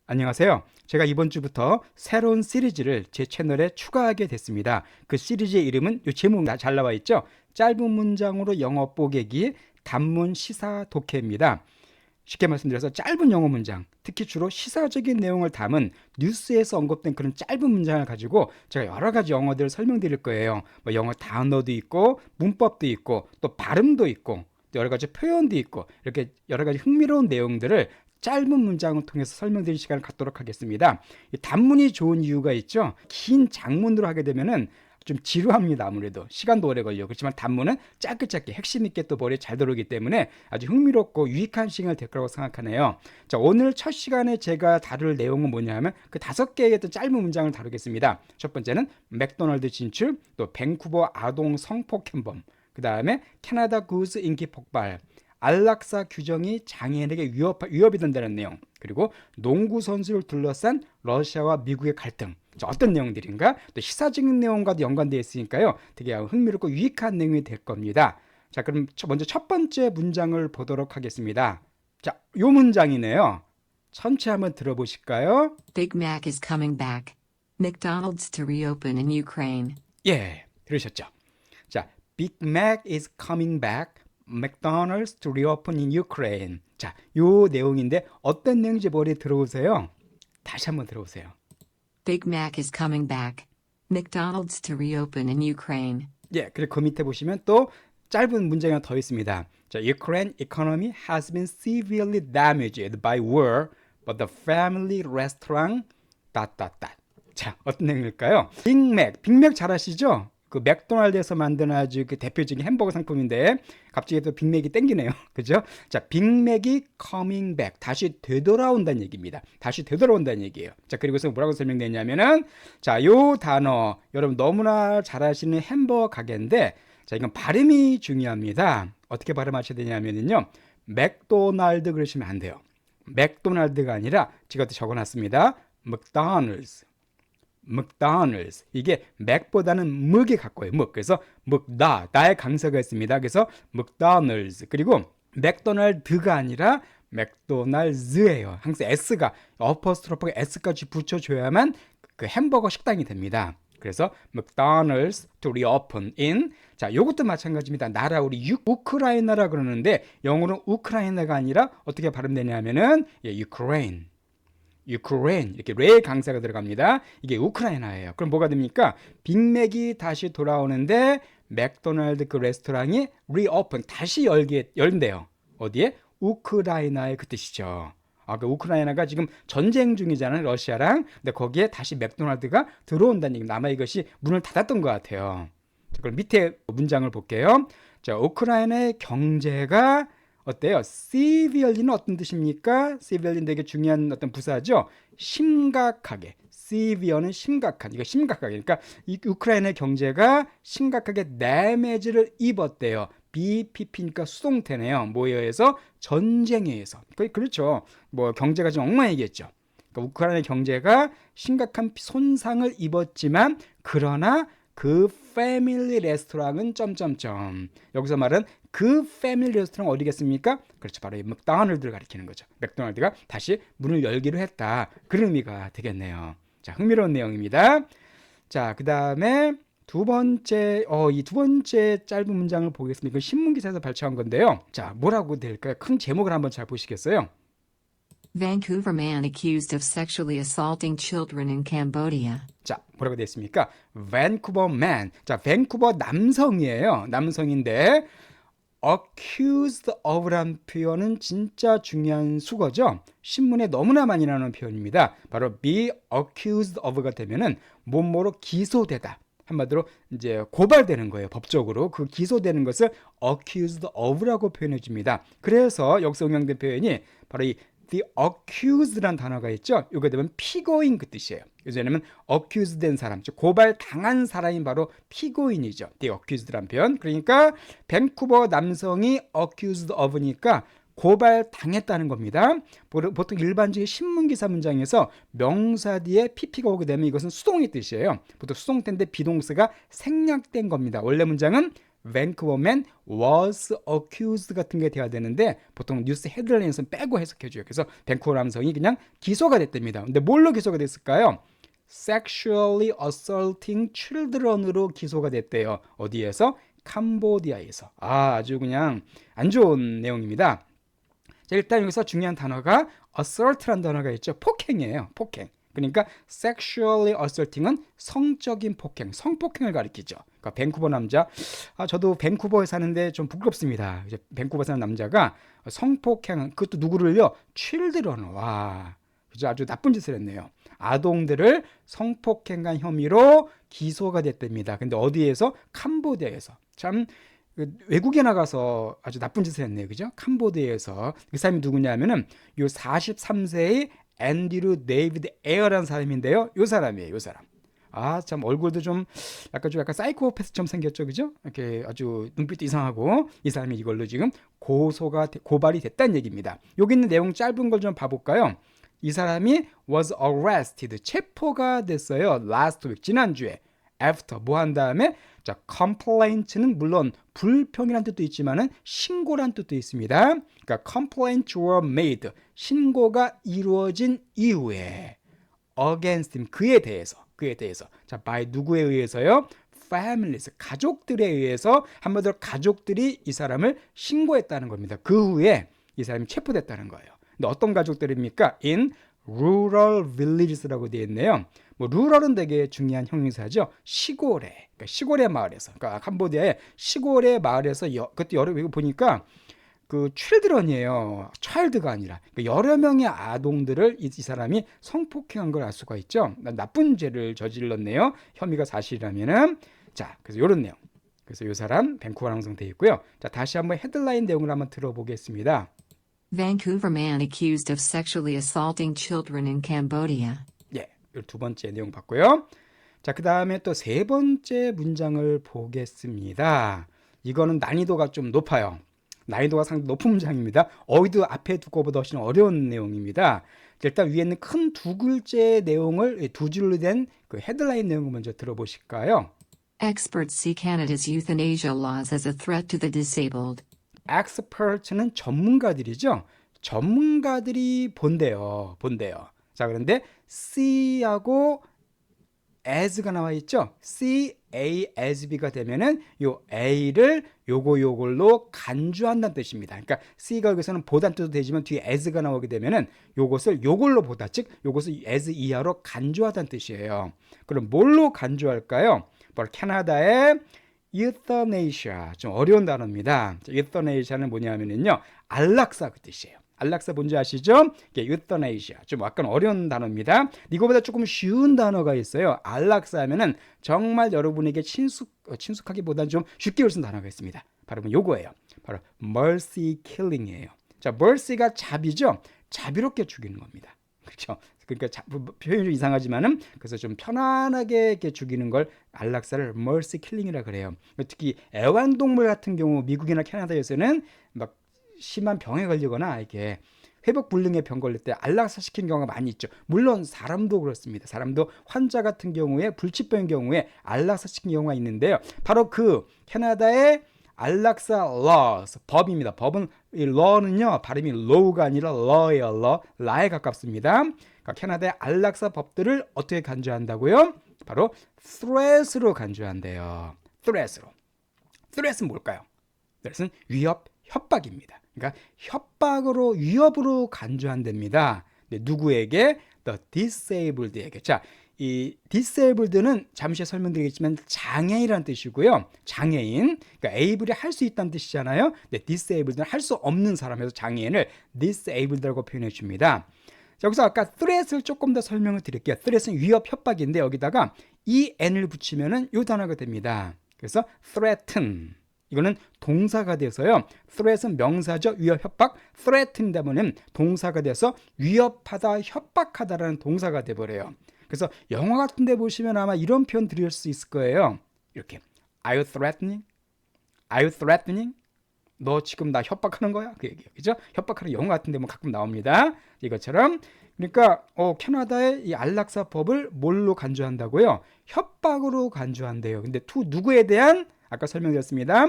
안녕하세요. 제가 이번 주부터 새로운 시리즈를 제 채널에 추가하게 됐습니다. 그 시리즈의 이름은 이 제목 잘 나와 있죠? 짧은 문장으로 영어 뽀개기 단문 시사 독해입니다. 쉽게 말씀드려서 짧은 영어 문장, 특히 주로 시사적인 내용을 담은 뉴스에서 언급된 그런 짧은 문장을 가지고 제가 여러 가지 영어들을 설명드릴 거예요. 뭐 영어 단어도 있고 문법도 있고 또 발음도 있고 또 여러 가지 표현도 있고 이렇게 여러 가지 흥미로운 내용들을 짧은 문장을 통해서 설명드릴 시간을 갖도록 하겠습니다. 이 단문이 좋은 이유가 있죠. 긴 장문으로 하게 되면은 좀 지루합니다. 아무래도 시간도 오래 걸려. 그렇지만 단문은 짧게 핵심 있게 또 머리에 잘 들어오기 때문에 아주 흥미롭고 유익한 시간이 될 거라고 생각하네요. 자, 오늘 첫 시간에 제가 다룰 내용은 뭐냐면 그 5개의 어떤 짧은 문장을 다루겠습니다. 첫 번째는 맥도날드 진출, 또 밴쿠버 아동 성폭 행범, 그 다음에 캐나다 구스 인기 폭발, 안락사 규정이 장애인에게 위협이 된다는 내용, 그리고 농구 선수를 둘러싼 러시아와 미국의 갈등. 어떤 내용들인가? 또 시사적인 내용과도 연관되어 있으니까요. 되게 흥미롭고 유익한 내용이 될 겁니다. 자, 그럼 먼저 첫 번째 문장을 보도록 하겠습니다. 자, 요 문장이네요. 전체 한번 들어보실까요? Big Mac is coming back. McDonald's to reopen in Ukraine. 예, 들으셨죠? 자, Big Mac is coming back. McDonald's to reopen in Ukraine. 자, 요 내용인데 어떤 내용인지 머리에 들어오세요? 다시 한번 들어보세요. Big Mac is coming back. McDonald's to reopen in Ukraine. 예, 그리고 그 밑에 보시면 또 짧은 문장이 하나 더 있습니다. 자, Ukraine economy has been severely damaged by war, but the family restaurant... 자, 어떤 내용일까요? 빅맥 잘 아시죠? 그 맥도날드에서 만든 아주 그 대표적인 햄버거 상품인데 갑자기 또 빅맥이 땡기네요. 그죠? 자, 빅맥이 coming back, 다시 되돌아온다는 얘기입니다. 다시 되돌아온다는 얘기예요. 자, 그리고서 뭐라고 설명되냐면은 자, 요 단어 여러분 너무나 잘 아시는 햄버거 가게인데 자, 이건 발음이 중요합니다. 어떻게 발음하셔야 되냐면요. 맥도날드 그러시면 안 돼요. 맥도날드가 아니라 제가 또 적어놨습니다. McDonald's. 이게 맥보다는 묵에 가까워요. 묵. 그래서 나의 강세가 있습니다. 그래서 McDonald's. 그리고 맥도날드가 아니라 맥도날드예요. 항상 S가 어퍼스트로프가 S까지 붙여줘야만 그 햄버거 식당이 됩니다. 그래서 McDonald's to reopen in. 자, 요것도 마찬가지입니다. 나라 우리 우크라이나라 그러는데 영어로는 우크라이나가 아니라 어떻게 발음되냐면은 Ukraine 이렇게 레 강사가 들어갑니다. 이게 우크라이나예요. 그럼 뭐가 됩니까? 빅맥이 다시 돌아오는데 맥도날드 그 레스토랑이 reopen 다시 열린대요. 어디에? 우크라이나의 그 뜻이죠. 그 우크라이나가 지금 전쟁 중이잖아요. 러시아랑. 근데 거기에 다시 맥도날드가 들어온다는 얘기입니다. 아마 이것이 문을 닫았던 것 같아요. 자, 그럼 밑에 문장을 볼게요. 자, 우크라이나의 경제가 어때요? severely는 어떤 뜻입니까? severely 되게 중요한 어떤 부사죠. 심각하게. severe는 심각한. 이거 심각하게. 그러니까 이 우크라이나의 경제가 심각하게 damage를 입었대요. BPP니까 수동태네요. 뭐에 의해서? 전쟁에 의해서. 그렇죠. 뭐 경제가 좀 엉망이겠죠. 그러니까 우크라이나의 경제가 심각한 손상을 입었지만 그러나 그 패밀리 레스토랑은 점점점. 여기서 말은 그 패밀리 레스토랑 어디겠습니까? 그렇죠. 바로 이 맥도날드를 가리키는 거죠. 맥도날드가 다시 문을 열기로 했다. 그런 의미가 되겠네요. 자, 흥미로운 내용입니다. 자, 그 다음에 두 번째, 이 두 번째 짧은 문장을 보겠습니다. 이건 신문기사에서 발췌한 건데요. 자, 뭐라고 될까요? 큰 제목을 한번 잘 보시겠어요? Vancouver man accused of sexually assaulting children in Cambodia. 자, 뭐라고 되어 있습니까? Vancouver man. 자, 밴쿠버 남성이에요. 남성인데 accused of란 표현은 진짜 중요한 수거죠. 신문에 너무나 많이 나오는 표현입니다. 바로 be accused of가 되면은 뭐뭐로 기소되다. 한마디로 이제 고발되는 거예요. 법적으로 그 기소되는 것을 accused of라고 표현해 줍니다. 그래서 여기서 응용된 표현이 바로 이 the accused란 단어가 있죠. 이거 되면 피고인 그 뜻이에요. 왜냐하면 accused 된 사람, 즉 고발 당한 사람이 바로 피고인이죠. the accused란 표현. 그러니까 밴쿠버 남성이 accused of니까 고발 당했다는 겁니다. 보통 일반적인 신문기사 문장에서 명사 뒤에 pp가 오게 되면 이것은 수동의 뜻이에요. 보통 수동태인데 비동사가 생략된 겁니다. 원래 문장은 Vancouver man was accused 같은 게 돼야 되는데 보통 뉴스 헤드라인에서는 빼고 해석해줘요. 그래서 밴쿠버 남성이 그냥 기소가 됐답니다. 근데 뭘로 기소가 됐을까요? Sexually assaulting children으로 기소가 됐대요. 어디에서? 캄보디아에서. 아주 그냥 안 좋은 내용입니다. 자, 일단 여기서 중요한 단어가 assault라는 단어가 있죠. 폭행이에요. 폭행. 그러니까 sexually assaulting은 성적인 폭행, 성폭행을 가리키죠. 그러니까 밴쿠버 남자, 저도 밴쿠버에 사는데 좀 부끄럽습니다. 이제 밴쿠버 사는 남자가 성폭행, 그것도 누구를요? children. 와, 그죠? 아주 나쁜 짓을 했네요. 아동들을 성폭행한 혐의로 기소가 됐답니다. 근데 어디에서? 캄보디아에서. 참 외국에 나가서 아주 나쁜 짓을 했네요. 그죠? 캄보디아에서. 그 사람이 누구냐면은 요 43세의 앤드류 데이비드 에어라는 사람인데요. 요 사람이에요. 요 사람. 참 얼굴도 좀 약간 사이코패스처럼 생겼죠. 그죠? 이렇게 아주 눈빛도 이상하고 이 사람이 이걸로 지금 고발이 됐다는 얘기입니다. 여기 있는 내용 짧은 걸 좀 봐볼까요? 이 사람이 was arrested, 체포가 됐어요. last week, 지난주에. after, 뭐 한 다음에, 자, complaint는 물론 불평이란 뜻도 있지만은 신고란 뜻도 있습니다. 그러니까 complaints were made, 신고가 이루어진 이후에 against him, 그에 대해서. 자, by 누구에 의해서요? families, 가족들에 의해서, 한마디로 가족들이 이 사람을 신고했다는 겁니다. 그 후에 이 사람이 체포됐다는 거예요. 근데 어떤 가족들입니까? in rural villages라고 되어 있네요. 뭐 rural은 되게 중요한 형용사죠. 시골에, 그러니까 시골의 마을에서, 그러니까 캄보디아의 시골의 마을에서 그때 여러 보니까 그 children이에요. child가 아니라 그러니까 여러 명의 아동들을 이 사람이 성폭행한 걸 알 수가 있죠. 나쁜 죄를 저질렀네요. 혐의가 사실이라면은. 자, 그래서 이런 내용. 그래서 이 사람 밴쿠버 남성 되어 있고요. 자, 다시 한번 헤드라인 내용을 한번 들어보겠습니다. Vancouver man accused of sexually assaulting children in Cambodia. 예, 두 번째 내용 봤고요. 자, 그 다음에 또 세 번째 문장을 보겠습니다. 이거는 난이도가 좀 높아요. 난이도가 상당히 높은 문장입니다. 어휘도 앞에 두 거보다 훨씬 어려운 내용입니다. 일단 위에 있는 큰 두 글자의 내용을 두 줄로 된 그 헤드라인 내용을 먼저 들어보실까요? Experts see Canada's euthanasia laws as a threat to the disabled. expert는 전문가들이죠. 전문가들이 본대요. 자, 그런데 C하고 as가 나와 있죠. C, A, as, B가 되면은 요 A를 요걸로 간주한다는 뜻입니다. 그러니까 C가 여기서는 보다는 뜻도 되지만 뒤에 as가 나오게 되면은 요걸로 보다, 즉 요것을 as 이하로 간주하다는 뜻이에요. 그럼 뭘로 간주할까요? 바로 캐나다의 euthanasia, 좀 어려운 단어입니다. euthanasia는 뭐냐면요, 안락사 그 뜻이에요. 안락사 뭔지 아시죠? euthanasia, 좀 약간 어려운 단어입니다. 이거보다 조금 쉬운 단어가 있어요. 안락사 하면은 정말 여러분에게 친숙하기보다는 좀 쉽게 올 수 있는 단어가 있습니다. 바로 요거예요. 바로 mercy killing이에요. 자, mercy가 자비죠. 자비롭게 죽이는 겁니다. 그렇죠? 그러니까 표현이 좀 이상하지만은 그래서 좀 편안하게 이렇게 죽이는 걸 안락사를 mercy killing이라 그래요. 특히 애완동물 같은 경우 미국이나 캐나다에서는 막 심한 병에 걸리거나 이렇게 회복 불능의 병 걸릴 때 안락사 시키는 경우가 많이 있죠. 물론 사람도 그렇습니다. 사람도 환자 같은 경우에 불치병인 경우에 안락사 시키는 경우가 있는데요. 바로 그 캐나다의 안락사 laws, 법입니다. 법은 이 law는요 발음이 law가 아니라 law예요. la에 가깝습니다. 그러니까 캐나다의 안락사 법들을 어떻게 간주한다고요? 바로 threat으로 간주한대요. threat은 뭘까요? threat은 위협, 협박입니다. 그러니까 위협으로 간주한답니다. 네, 누구에게? The disabled에게. 자, 이 disabled는 잠시 설명드리겠지만 장애인이라는 뜻이고요. 장애인, 그러니까 able이 할 수 있다는 뜻이잖아요. 네, disabled는 할 수 없는 사람에서 장애인을 disabled라고 표현해 줍니다. 자, 여기서 아까 threat을 조금 더 설명을 드릴게요. threat은 위협, 협박인데 여기다가 en을 붙이면은 이 단어가 됩니다. 그래서 threaten. 이거는 동사가 돼서요. threat은 명사죠. 위협, 협박. threaten이다 보면 동사가 돼서 위협하다, 협박하다라는 동사가 돼버려요. 그래서 영화 같은 데 보시면 아마 이런 표현 들을 수 있을 거예요. 이렇게 Are you threatening? Are you threatening? 너 지금 나 협박하는 거야? 그 얘기예요. 그죠? 협박하는 영화 같은 데 뭐 가끔 나옵니다. 이것처럼. 그러니까 캐나다의 이 안락사 법을 뭘로 간주한다고요? 협박으로 간주한대요. 근데 누구에 대한? 아까 설명드렸습니다.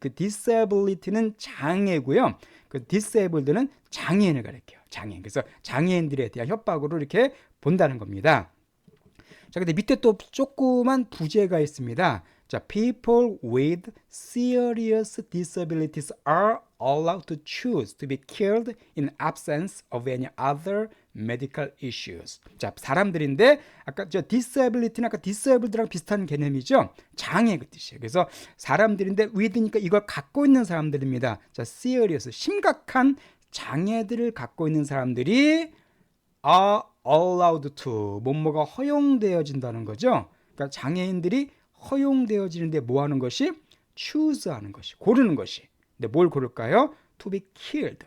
그 disability는 장애고요. 그 disabled는 장애인을 가리켜요. 장애인. 그래서 장애인들에 대한 협박으로 이렇게 본다는 겁니다. 자, 근데 밑에 또 조그만 부제가 있습니다. 자, people with serious disabilities are allowed to choose to be killed in absence of any other medical issues. 자, 사람들인데 아까 저 disability는 아까 disabled랑 비슷한 개념이죠. 장애 그 뜻이에요. 그래서 사람들인데 with니까 이걸 갖고 있는 사람들입니다. 자, serious 심각한 장애들을 갖고 있는 사람들이 are allowed to 뭐뭐가 허용되어진다는 거죠. 그러니까 장애인들이 허용되어지는데 뭐 하는 것이? choose 하는 것이, 고르는 것이. 근데 뭘 고를까요? to be killed.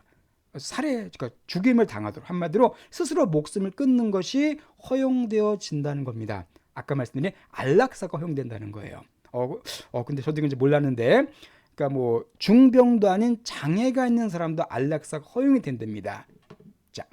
살해, 그러니까 죽임을 당하도록, 한마디로 스스로 목숨을 끊는 것이 허용되어진다는 겁니다. 아까 말씀드린 안락사가 허용된다는 거예요. 근데 저도 이제 몰랐는데, 그러니까 뭐 중병도 아닌 장애가 있는 사람도 안락사가 허용이 된답니다. 자,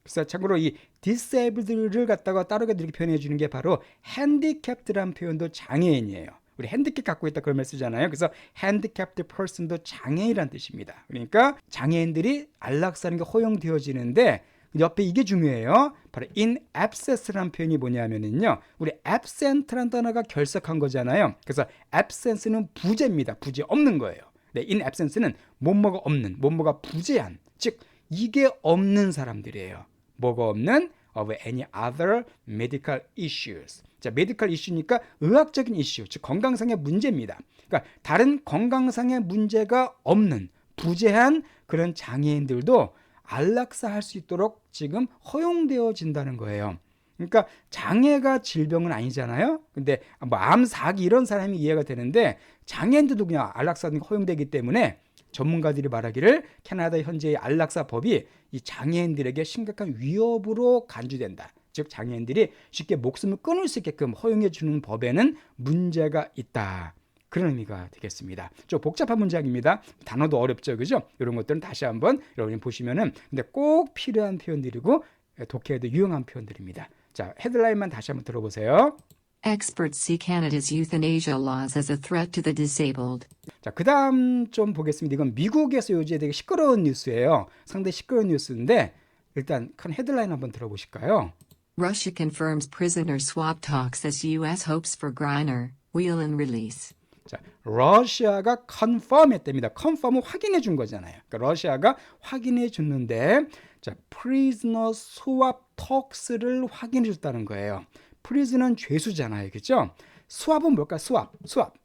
그래서 참고로 이 disabled를 갖다가 다르게 이렇게 표현해 주는 게 바로 handicaped라는 표현도 장애인이에요. 우리 핸디캡 갖고 있다 그런 말 쓰잖아요. 그래서 handicapped person도 장애인이란 뜻입니다. 그러니까 장애인들이 안락사는 게 허용되어지는데 옆에 이게 중요해요. 바로 in absence라는 표현이 뭐냐면은요. 우리 absent라는 단어가 결석한 거잖아요. 그래서 absence는 부재입니다. 부재 없는 거예요. 네, in absence는 뭐뭐가 없는, 뭐뭐가 부재한, 즉 이게 없는 사람들이에요. 뭐가 없는? of any other medical issues. 자, medical issue니까 의학적인 이슈, 즉 건강상의 문제입니다. 그러니까 다른 건강상의 문제가 없는 부재한 그런 장애인들도 안락사 할 수 있도록 지금 허용되어진다는 거예요. 그러니까 장애가 질병은 아니잖아요. 근데 뭐 암, 사기 이런 사람이 이해가 되는데 장애인들도 그냥 안락사는 허용되기 때문에 전문가들이 말하기를 캐나다 현재의 안락사 법이 이 장애인들에게 심각한 위협으로 간주된다. 즉 장애인들이 쉽게 목숨을 끊을 수 있게끔 허용해 주는 법에는 문제가 있다. 그런 의미가 되겠습니다. 좀 복잡한 문장입니다. 단어도 어렵죠, 그죠? 이런 것들은 다시 한번 여러분이 보시면은 근데 꼭 필요한 표현들이고 독해에도 유용한 표현들입니다. 자, 헤드라인만 다시 한번 들어보세요. Experts see Canada's euthanasia laws as a threat to the disabled. 자, 그 다음 좀 보겠습니다. 이건 미국에서 요즘에 되게 시끄러운 뉴스예요. 상당히 시끄러운 뉴스인데 일단 큰 헤드라인 한번 들어보실까요? Russia confirms prisoner swap talks as U.S. hopes for Griner, Whelan release. 자, 러시아가 confirm 했답니다. confirm은 확인해 준 거잖아요. 그러니까 러시아가 확인해 줬는데 자, prisoner swap talks를 확인해 줬다는 거예요. prison은 죄수잖아요. 그렇죠? 수합은 뭘까? 수합.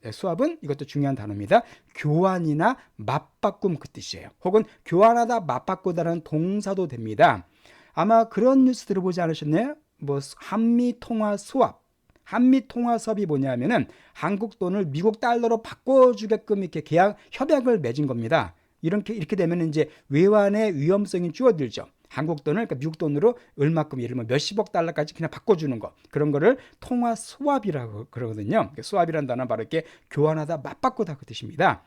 네, 수합은 이것도 중요한 단어입니다. 교환이나 맞바꿈 그 뜻이에요. 혹은 교환하다 맞바꾸다라는 동사도 됩니다. 아마 그런 뉴스 들어보지 않으셨나요? 뭐 한미 통화 수합. 한미 통화 수합이 뭐냐면은 한국 돈을 미국 달러로 바꿔주게끔 이렇게 계약 협약을 맺은 겁니다. 이렇게 되면 이제 외환의 위험성이 줄어들죠. 한국 돈을 그러니까 미국 돈으로 얼마큼 예를 들면 몇십억 달러까지 그냥 바꿔주는 거 그런 거를 통화 수합이라고 그러거든요. 수합이라는 단어는 바로 이렇게 교환하다 맞바꾸다 그 뜻입니다.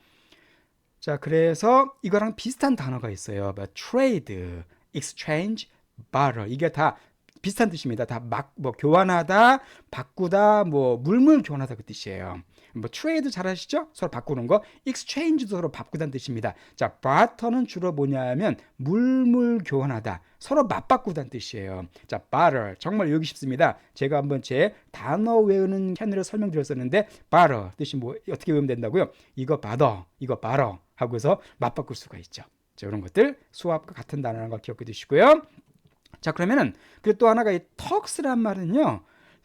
자, 그래서 이거랑 비슷한 단어가 있어요. trade, exchange, barter 이게 다 비슷한 뜻입니다. 다 뭐 교환하다, 바꾸다, 뭐 물물 교환하다 그 뜻이에요. 뭐 트레이드 잘 아시죠? 서로 바꾸는 거. exchange도 서로 바꾸다는 뜻입니다. 자, barter는 주로 뭐냐면 물물 교환하다, 서로 맞바꾸다는 뜻이에요. 자, barter 정말 외우기 쉽습니다. 제가 한번 제 단어 외우는 채널을 설명드렸었는데 barter 뜻이 뭐 어떻게 외우면 된다고요? 이거 barter, 이거 barter 하고서 맞바꿀 수가 있죠. 자, 이런 것들 수합과 같은 단어라는 걸 기억해 두시고요. 자, 그러면은 그리고 또 하나가 이 talks란 말은요.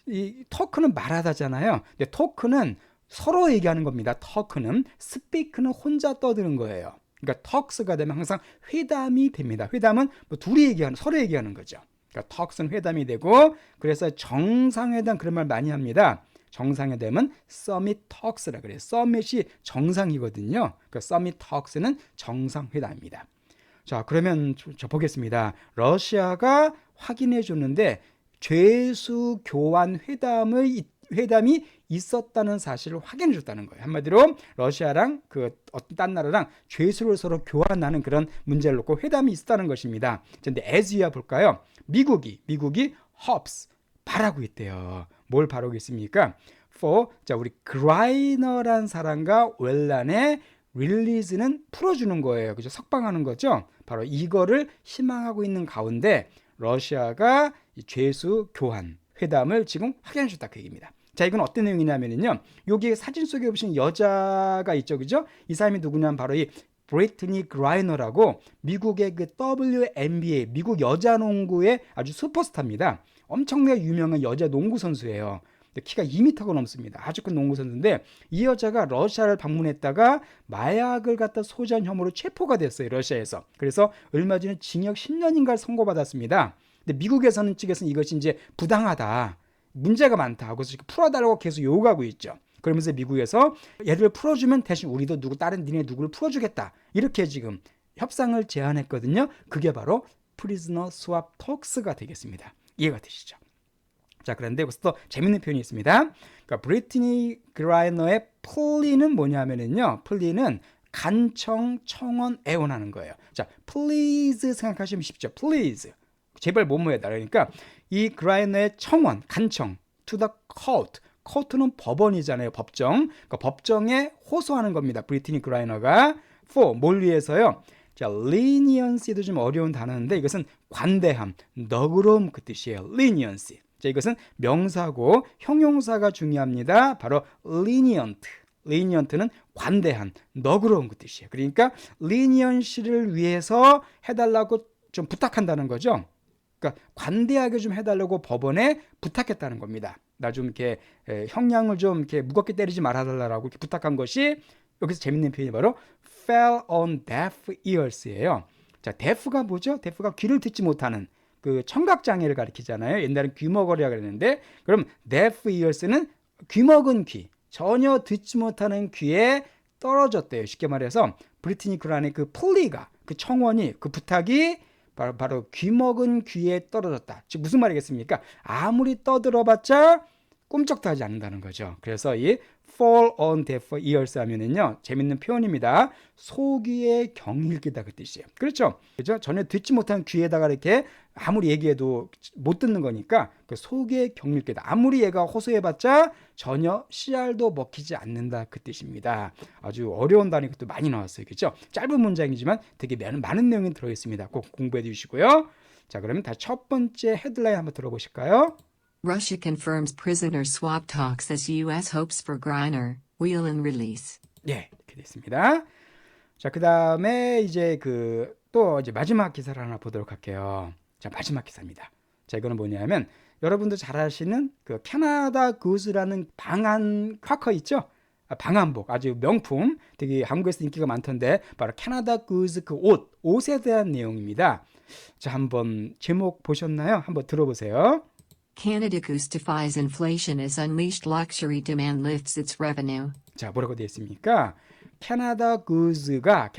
이 talk는 말하다잖아요. 근데 talk는 서로 얘기하는 겁니다. talk는 speak는 혼자 떠드는 거예요. 그러니까 talks가 되면 항상 회담이 됩니다. 회담은 뭐 둘이 얘기하는 서로 얘기하는 거죠. 그러니까 talks는 회담이 되고 그래서 정상회담 그런 말 많이 합니다. 정상회담은 summit talks라 그래요. summit이 정상이거든요. 그 summit talks는 정상회담입니다. 자, 그러면 저 보겠습니다. 러시아가 확인해 줬는데 죄수 교환 회담이 있었다는 사실을 확인해 줬다는 거예요. 한마디로 러시아랑 그 어떤 딴 나라랑 죄수를 서로 교환하는 그런 문제를 놓고 회담이 있었다는 것입니다. 그런데 as 볼까요? 미국이 hopes 바라고 있대요. 뭘 바라고 있습니까? for 자 우리 그라이너란 사람과 웰란의 릴리즈는 풀어주는 거예요. 그죠? 석방하는 거죠. 바로 이거를 희망하고 있는 가운데 러시아가 이 죄수 교환 회담을 지금 확인해 줬다 그 얘기입니다. 자, 이건 어떤 내용이냐면요. 여기 사진 속에 보시는 여자가 있죠. 그죠? 이 사람이 누구냐면 바로 이 브리트니 그라이너라고 미국의 그 WNBA 미국 여자 농구의 아주 슈퍼스타입니다. 엄청나게 유명한 여자 농구 선수예요. 키가 2m가 넘습니다. 아주 큰 농구 선수인데 이 여자가 러시아를 방문했다가 마약을 갖다 소지한 혐의로 체포가 됐어요. 러시아에서. 그래서 얼마 전에 징역 10년인가를 선고받았습니다. 근데 미국에서는 측에서는 이것이 이제 부당하다. 문제가 많다. 그래서 풀어달라고 계속 요구하고 있죠. 그러면서 미국에서 얘를 풀어주면 대신 우리도 다른 니네 누구를 풀어주겠다. 이렇게 지금 협상을 제안했거든요. 그게 바로 Prisoner Swap Talks가 되겠습니다. 이해가 되시죠? 자, 그런데 여기서 또 재밌는 표현이 있습니다. 그러니까 브리트니 그라이너의 플리는 뭐냐면은요. 플리는 간청, 청원, 애원하는 거예요. 자, please 생각하시면 쉽죠. please. 제발 뭐뭐해달라. 그러니까 이 그라이너의 청원, 간청 to the court. court는 법원이잖아요. 법정. 그러니까 법정에 호소하는 겁니다. 브리트니 그라이너가 for 뭘 위해서요? 자, leniency도 좀 어려운 단어인데 이것은 관대함, 너그러움 그 뜻이에요. leniency. 자, 이것은 명사고 형용사가 중요합니다. 바로 lenient. lenient는 관대한, 너그러운 그 뜻이에요. 그러니까 leniency를 위해서 해달라고 좀 부탁한다는 거죠. 그러니까 관대하게 좀 해달라고 법원에 부탁했다는 겁니다. 나 좀 이렇게 형량을 좀 이렇게 무겁게 때리지 말아달라고 이렇게 부탁한 것이 여기서 재밌는 표현이 바로 fell on deaf ears예요. 자, deaf가 뭐죠? deaf가 귀를 듣지 못하는 그 청각 장애를 가리키잖아요. 옛날엔 귀머거리라 그랬는데 그럼 deaf ears는 귀먹은 귀, 전혀 듣지 못하는 귀에 떨어졌대요. 쉽게 말해서 브리트니 그라이너의 그 플리가 그 청원이 그 부탁이 바로 귀먹은 귀에 떨어졌다. 즉 무슨 말이겠습니까? 아무리 떠들어봤자 꿈쩍도 하지 않는다는 거죠. 그래서 이 fall on deaf ears 하면은요 재밌는 표현입니다. 소귀의 경일기다 그 뜻이에요. 그렇죠? 그죠? 전혀 듣지 못한 귀에다가 이렇게 아무리 얘기해도 못 듣는 거니까 그 소귀의 경일기다. 아무리 얘가 호소해봤자 전혀 씨알도 먹히지 않는다 그 뜻입니다. 아주 어려운 단어가 또 많이 나왔어요. 그렇죠? 짧은 문장이지만 되게 많은 내용이 들어있습니다. 꼭 공부해 주시고요. 자, 그러면 다 첫 번째 헤드라인 한번 들어보실까요? Russia confirms prisoner swap talks as U.S. hopes for Griner, Whelan release. 예, 이렇게 됐습니다. 자, 그 다음에 이제 또 이제 마지막 기사를 하나 보도록 할게요. 자, 마지막 기사입니다. 자, 이거는 뭐냐면 여러분도 잘 아시는 그 캐나다 구스라는 방한 쿼커 있죠? 방한복 아주 명품, 되게 한국에서 인기가 많던데 바로 캐나다 구스 그 옷에 대한 내용입니다. 자, 한번 제목 보셨나요? 한번 들어보세요. Canada Goose defies inflation as unleashed luxury demand lifts its revenue. 자, 뭐라고 되어 있습니까? 캐나다 구스가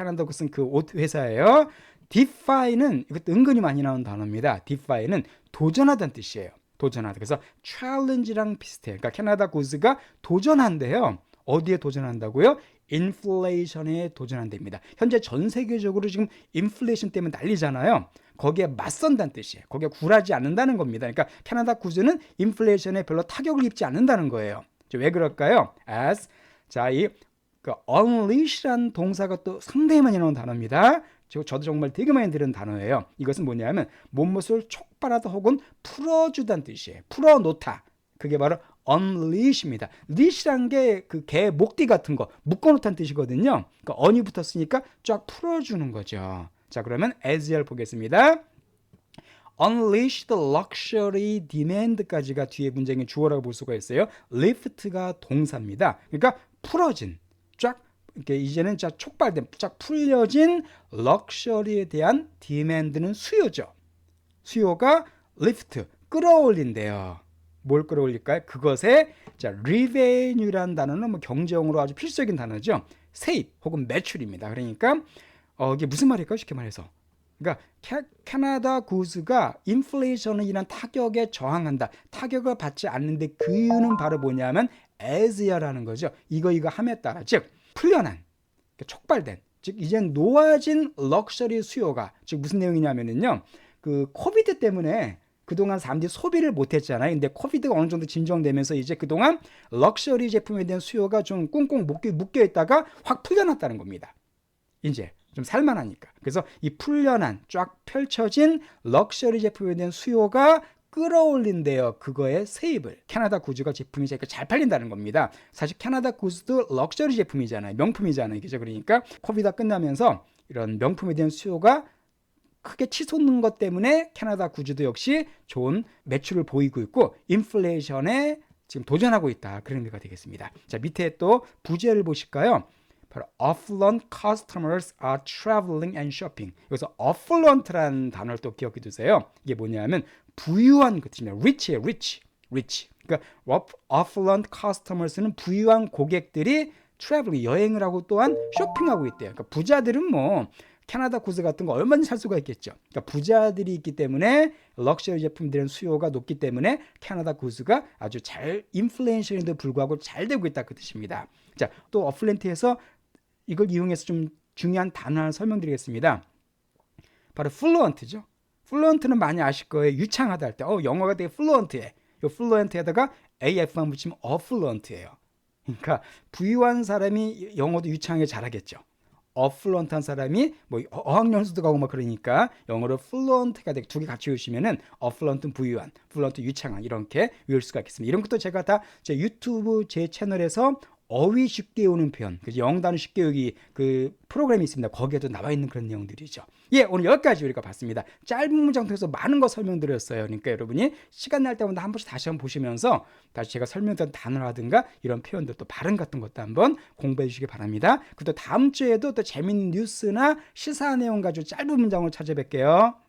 그 옷 회사예요. defy는 이것도 은근히 많이 나오는 단어입니다. defy는 도전하다는 뜻이에요. 도전하다. 그래서 challenge랑 비슷해요. 그러니까 캐나다 구스가 도전한대요. 어디에 도전한다고요? 인플레이션에 도전한답니다. 현재 전 세계적으로 지금 인플레이션 때문에 난리잖아요. 거기에 맞선다는 뜻이에요. 거기에 굴하지 않는다는 겁니다. 그러니까 캐나다 구스는 인플레이션에 별로 타격을 입지 않는다는 거예요. 왜 그럴까요? as 자, unleash라는 동사가 또 상당히 많이 나오는 단어입니다. 저도 정말 되게 많이 들은 단어예요. 이것은 뭐냐면 못못을 촉발하다 혹은 풀어주다는 뜻이에요. 풀어놓다. 그게 바로 unleash입니다. leash란 게 그 개 목뒤 같은 거 묶어놓다는 뜻이거든요. 그러니까 on이 붙었으니까 쫙 풀어주는 거죠. 자, 그러면 as를 보겠습니다. unleash the luxury demand까지가 뒤에 문장의 주어라고 볼 수가 있어요. lift가 동사입니다. 그러니까 풀어진, 쫙 이렇게 이제는 쫙 촉발된, 쫙 풀려진 럭셔리에 대한 demand는 수요죠. 수요가 lift, 끌어올린대요. 뭘 끌어올릴까요? 그것에 자, revenue라는 단어는 뭐 경제용으로 아주 필수적인 단어죠. 세입 혹은 매출입니다. 그러니까 이게 무슨 말일까요? 쉽게 말해서. 그러니까 캐나다 구스가 인플레이션으로 인한 타격에 저항한다. 타격을 받지 않는데 그 이유는 바로 뭐냐면 as야라는 거죠. 이거 함에 따라 즉 풀려난, 그러니까 촉발된, 즉 이젠 놓아진 럭셔리 수요가 즉 무슨 내용이냐면은요. 그 코비드 때문에 그동안 사람들이 소비를 못했잖아요. 근데 코비드가 어느 정도 진정되면서 이제 그동안 럭셔리 제품에 대한 수요가 좀 꽁꽁 묶여 있다가 확 풀려났다는 겁니다. 이제 좀 살만하니까. 그래서 이 풀려난 쫙 펼쳐진 럭셔리 제품에 대한 수요가 끌어올린대요. 그거의 세입을. 캐나다 구즈가 제품이 잘 팔린다는 겁니다. 사실 캐나다 구즈도 럭셔리 제품이잖아요. 명품이잖아요. 그죠? 그러니까 코비드가 끝나면서 이런 명품에 대한 수요가 크게 치솟는 것 때문에 캐나다 구즈도 역시 좋은 매출을 보이고 있고 인플레이션에 지금 도전하고 있다. 그런 의미가 되겠습니다. 자, 밑에 또 부제를 보실까요? 바로 affluent customers are traveling and shopping. 여기서 affluent라는 단어를 또 기억해 두세요. 이게 뭐냐면 부유한 그 뜻입니다. rich예요, rich. 그러니까 affluent customers는 부유한 고객들이 traveling, 여행을 하고 또한 쇼핑하고 있대요. 그러니까 부자들은 뭐 캐나다 구스 같은 거 얼마든지 살 수가 있겠죠. 그러니까 부자들이 있기 때문에 럭셔리 제품들의 수요가 높기 때문에 캐나다 구스가 아주 잘 인플레이션에도 불구하고 잘 되고 있다 그 뜻입니다. 자, 또 어플렌트에서 이걸 이용해서 좀 중요한 단어 하나 설명드리겠습니다. 바로 fluent죠. fluent는 많이 아실 거예요. 유창하다 할 때 영어가 되게 fluent해. 이 fluent에다가 af만 붙이면 affluent예요. 그러니까 부유한 사람이 영어도 유창하게 잘하겠죠. 어플런트한 사람이 뭐 어학연수도 가고 막 그러니까 영어로 플루언트가 되게 두 개 같이 외우시면은 어플런트는 부유한, 플루언트 유창한 이렇게 외울 수가 있겠습니다. 이런 것도 제가 다 제 유튜브 제 채널에서 어휘 쉽게 외우는 표현, 영어 단어 쉽게 외우기 그 프로그램이 있습니다. 거기에도 나와 있는 그런 내용들이죠. 예, 오늘 여기까지 우리가 봤습니다. 짧은 문장 통해서 많은 거 설명드렸어요. 그러니까 여러분이 시간 날 때마다 한 번씩 다시 한번 보시면서 다시 제가 설명드린 단어라든가 이런 표현들 또 발음 같은 것도 한번 공부해 주시기 바랍니다. 그리고 또 다음 주에도 또 재밌는 뉴스나 시사 내용 가지고 짧은 문장으로 찾아뵐게요.